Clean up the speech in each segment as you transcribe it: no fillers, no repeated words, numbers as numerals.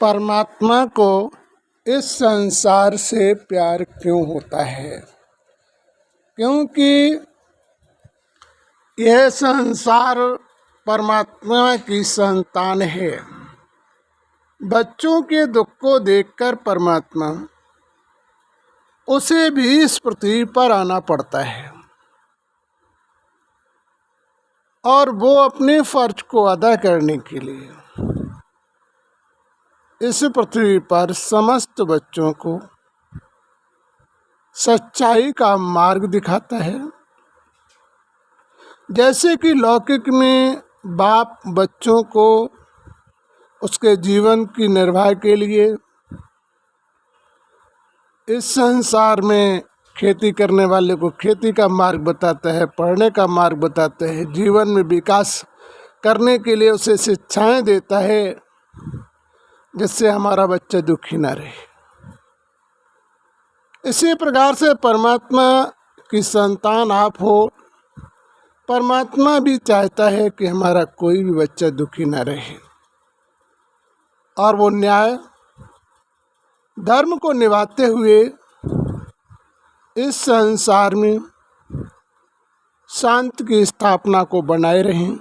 परमात्मा को इस संसार से प्यार क्यों होता है? क्योंकि यह संसार परमात्मा की संतान है। बच्चों के दुख को देखकर परमात्मा उसे भी इस पृथ्वी पर आना पड़ता है और वो अपने फर्ज को अदा करने के लिए इस पृथ्वी पर समस्त बच्चों को सच्चाई का मार्ग दिखाता है। जैसे कि लौकिक में बाप बच्चों को उसके जीवन की निर्वाह के लिए इस संसार में खेती करने वाले को खेती का मार्ग बताता है, पढ़ने का मार्ग बताता है, जीवन में विकास करने के लिए उसे शिक्षाएं देता है जिससे हमारा बच्चा दुखी न रहे। इसी प्रकार से परमात्मा की संतान आप हो। परमात्मा भी चाहता है कि हमारा कोई भी बच्चा दुखी न रहे और वो न्याय धर्म को निभाते हुए इस संसार में शांति की स्थापना को बनाए रहें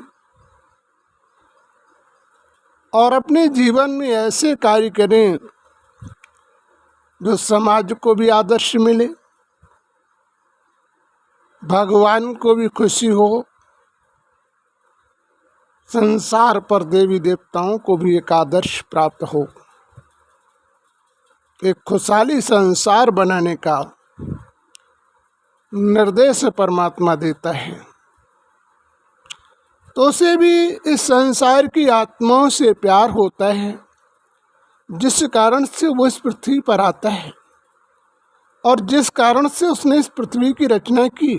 और अपने जीवन में ऐसे कार्य करें जो समाज को भी आदर्श मिले, भगवान को भी खुशी हो, संसार पर देवी देवताओं को भी एक आदर्श प्राप्त हो। एक खुशहाली संसार बनाने का निर्देश परमात्मा देता है, तो उसे भी इस संसार की आत्माओं से प्यार होता है, जिस कारण से वो इस पृथ्वी पर आता है और जिस कारण से उसने इस पृथ्वी की रचना की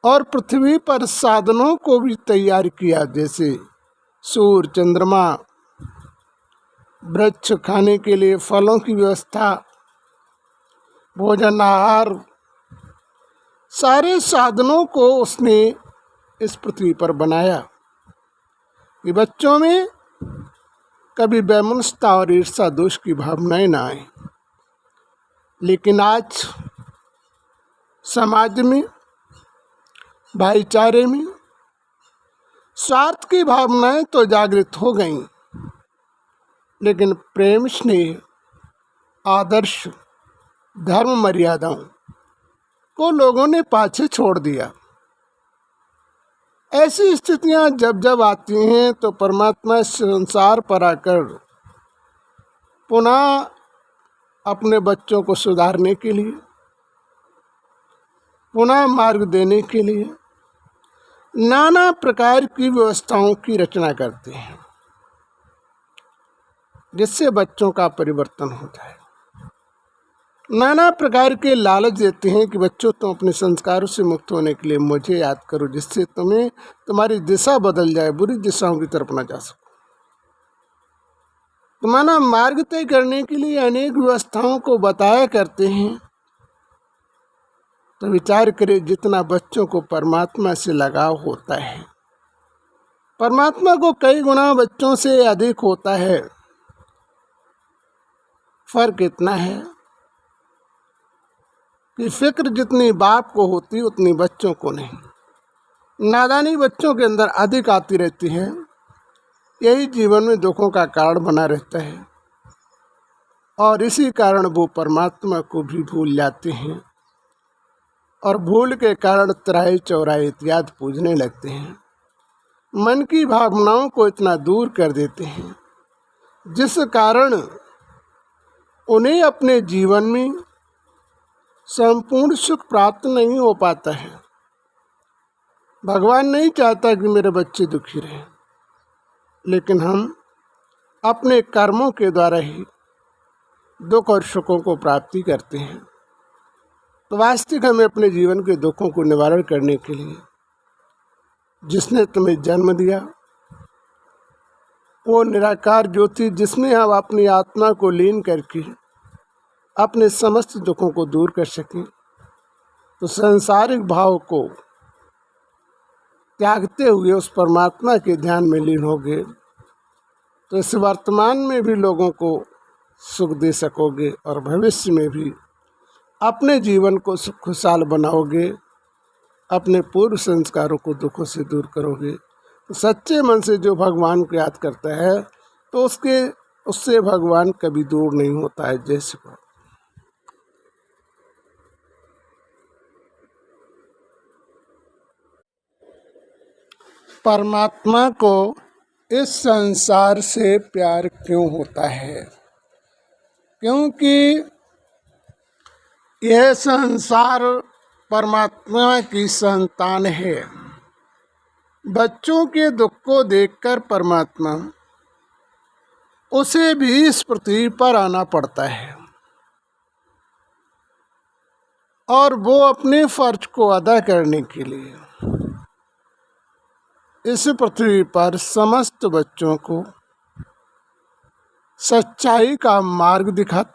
और पृथ्वी पर साधनों को भी तैयार किया, जैसे सूर्य, चंद्रमा, वृक्ष, खाने के लिए फलों की व्यवस्था, भोजन, आहार, सारे साधनों को उसने इस पृथ्वी पर बनाया कि बच्चों में कभी वैमनस्यता और ईर्ष्या दोष की भावनाएं ना आए। लेकिन आज समाज में, भाईचारे में स्वार्थ की भावनाएं तो जागृत हो गईं, लेकिन प्रेम, स्नेह, आदर्श, धर्म, मर्यादाओं को लोगों ने पाछे छोड़ दिया। ऐसी स्थितियां जब जब आती हैं तो परमात्मा इस संसार पर आकर पुनः अपने बच्चों को सुधारने के लिए, पुनः मार्ग देने के लिए नाना प्रकार की व्यवस्थाओं की रचना करते हैं, जिससे बच्चों का परिवर्तन होता है। नाना प्रकार के लालच देते हैं कि बच्चों तुम अपने संस्कारों से मुक्त होने के लिए मुझे याद करो, जिससे तुम्हें तुम्हारी दिशा बदल जाए, बुरी दिशाओं की तरफ न जा सको। तुम्हारा मार्ग तय करने के लिए अनेक व्यवस्थाओं को बताया करते हैं। तो विचार करें, जितना बच्चों को परमात्मा से लगाव होता है, परमात्मा को कई गुना बच्चों से अधिक होता है। फर्क इतना है कि फिक्र जितनी बाप को होती उतनी बच्चों को नहीं। नादानी बच्चों के अंदर अधिक आती रहती है, यही जीवन में दुखों का कारण बना रहता है और इसी कारण वो परमात्मा को भी भूल जाते हैं और भूल के कारण त्राही चौराहे इत्यादि पूजने लगते हैं। मन की भावनाओं को इतना दूर कर देते हैं जिस कारण उन्हें अपने जीवन में संपूर्ण सुख प्राप्त नहीं हो पाता है। भगवान नहीं चाहता कि मेरे बच्चे दुखी रहें, लेकिन हम अपने कर्मों के द्वारा ही दुख और सुखों को प्राप्ति करते हैं। तो वास्तविक हमें अपने जीवन के दुखों को निवारण करने के लिए जिसने तुम्हें जन्म दिया, वो निराकार ज्योति जिसमें हम अपनी आत्मा को लीन करके अपने समस्त दुखों को दूर कर सकें, तो सांसारिक भाव को त्यागते हुए उस परमात्मा के ध्यान में लीन हो गए तो इस वर्तमान में भी लोगों को सुख दे सकोगे और भविष्य में भी अपने जीवन को खुशहाल बनाओगे, अपने पूर्व संस्कारों को दुखों से दूर करोगे। तो सच्चे मन से जो भगवान को याद करता है तो उससे भगवान कभी दूर नहीं होता है। जय श्री कृष्ण। परमात्मा को इस संसार से प्यार क्यों होता है? क्योंकि यह संसार परमात्मा की संतान है। बच्चों के दुख को देखकर परमात्मा उसे भी इस पृथ्वी पर आना पड़ता है और वो अपने फर्ज को अदा करने के लिए इस पृथ्वी पर समस्त बच्चों को सच्चाई का मार्ग दिखाता